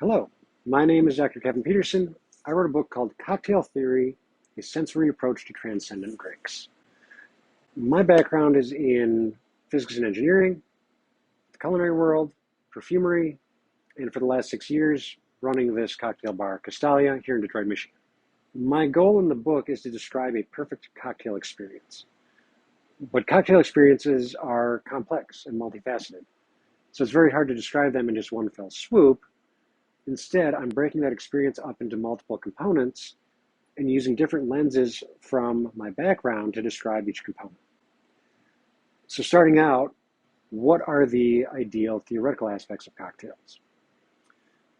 Hello, my name is Dr. Kevin Peterson. I wrote a book called Cocktail Theory, A Sensory Approach to Transcendent Drinks. My background is in physics and engineering, the culinary world, perfumery, and for the last 6 years, running this cocktail bar, Castalia, here in Detroit, Michigan. My goal in the book is to describe a perfect cocktail experience. But cocktail experiences are complex and multifaceted, so it's very hard to describe them in just one fell swoop. Instead, I'm breaking that experience up into multiple components and using different lenses from my background to describe each component. So starting out, what are the ideal theoretical aspects of cocktails?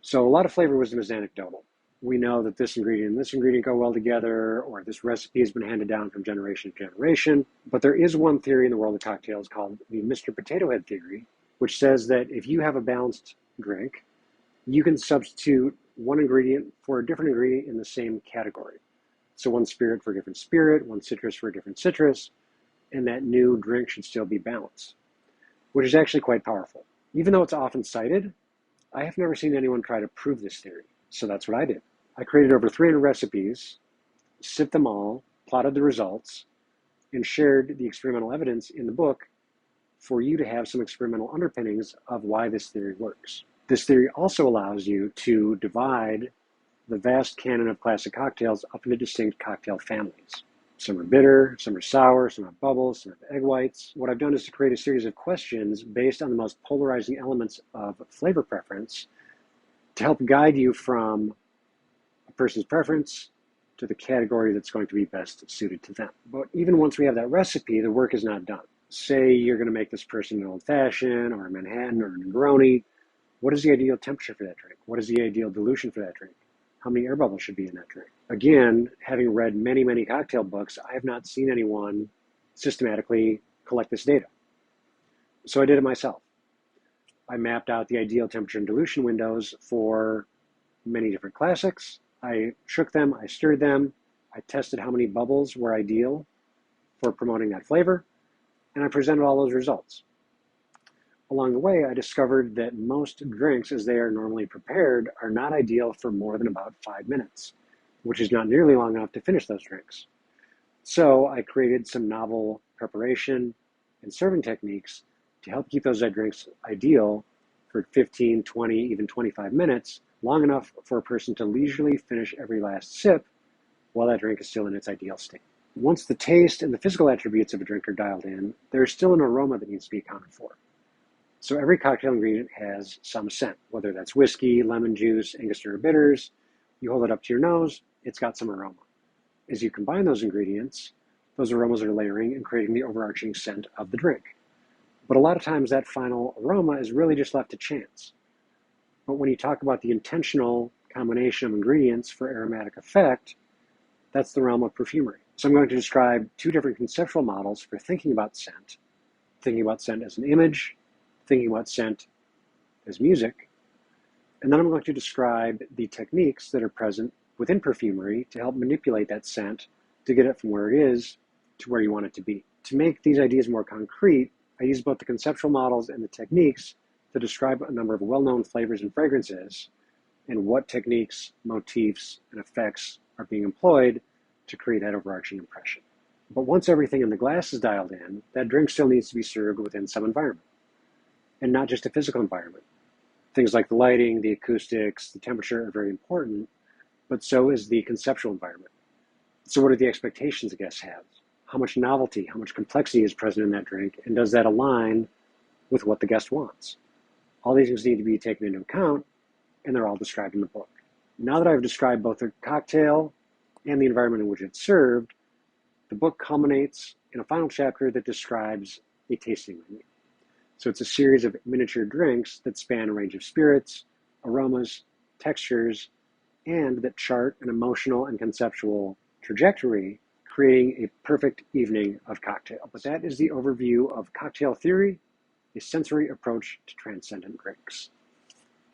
So a lot of flavor wisdom is anecdotal. We know that this ingredient and this ingredient go well together, or this recipe has been handed down from generation to generation. But there is one theory in the world of cocktails called the Mr. Potato Head theory, which says that if you have a balanced drink, you can substitute one ingredient for a different ingredient in the same category. So one spirit for a different spirit, one citrus for a different citrus, and that new drink should still be balanced, which is actually quite powerful. Even though it's often cited, I have never seen anyone try to prove this theory. So that's what I did. I created over 300 recipes, sipped them all, plotted the results, and shared the experimental evidence in the book for you to have some experimental underpinnings of why this theory works. This theory also allows you to divide the vast canon of classic cocktails up into distinct cocktail families. Some are bitter, some are sour, some have bubbles, some have egg whites. What I've done is to create a series of questions based on the most polarizing elements of flavor preference to help guide you from a person's preference to the category that's going to be best suited to them. But even once we have that recipe, the work is not done. Say you're going to make this person an old-fashioned or a Manhattan or a Negroni. What is the ideal temperature for that drink? What is the ideal dilution for that drink? How many air bubbles should be in that drink? Again, having read many, many cocktail books, I have not seen anyone systematically collect this data. So I did it myself. I mapped out the ideal temperature and dilution windows for many different classics. I shook them, I stirred them, I tested how many bubbles were ideal for promoting that flavor, and I presented all those results. Along the way, I discovered that most drinks, as they are normally prepared, are not ideal for more than about 5 minutes, which is not nearly long enough to finish those drinks. So I created some novel preparation and serving techniques to help keep those drinks ideal for 15, 20, even 25 minutes, long enough for a person to leisurely finish every last sip while that drink is still in its ideal state. Once the taste and the physical attributes of a drink are dialed in, there's still an aroma that needs to be accounted for. So every cocktail ingredient has some scent, whether that's whiskey, lemon juice, Angostura bitters. You hold it up to your nose, it's got some aroma. As you combine those ingredients, those aromas are layering and creating the overarching scent of the drink. But a lot of times that final aroma is really just left to chance. But when you talk about the intentional combination of ingredients for aromatic effect, that's the realm of perfumery. So I'm going to describe two different conceptual models for thinking about scent as an image, thinking about scent as music, and then I'm going to describe the techniques that are present within perfumery to help manipulate that scent to get it from where it is to where you want it to be. To make these ideas more concrete, I use both the conceptual models and the techniques to describe a number of well-known flavors and fragrances and what techniques, motifs, and effects are being employed to create that overarching impression. But once everything in the glass is dialed in, that drink still needs to be served within some environment, and not just a physical environment. Things like the lighting, the acoustics, the temperature are very important, but so is the conceptual environment. So what are the expectations the guest has? How much novelty, how much complexity is present in that drink, and does that align with what the guest wants? All these things need to be taken into account, and they're all described in the book. Now that I've described both the cocktail and the environment in which it's served, the book culminates in a final chapter that describes a tasting menu. So it's a series of miniature drinks that span a range of spirits, aromas, textures, and that chart an emotional and conceptual trajectory, creating a perfect evening of cocktails. But that is the overview of cocktail theory, a sensory approach to transcendent drinks.